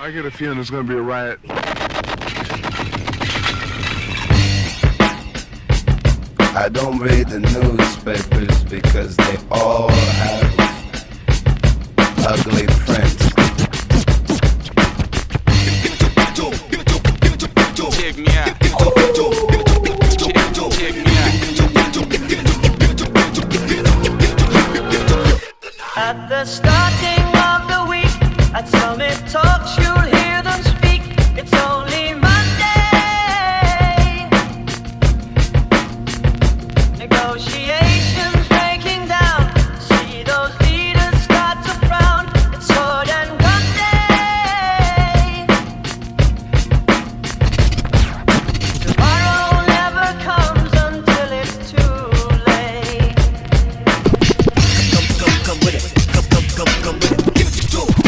I get a feeling there's gonna be a riot. I don't read the newspapers because they all have ugly print.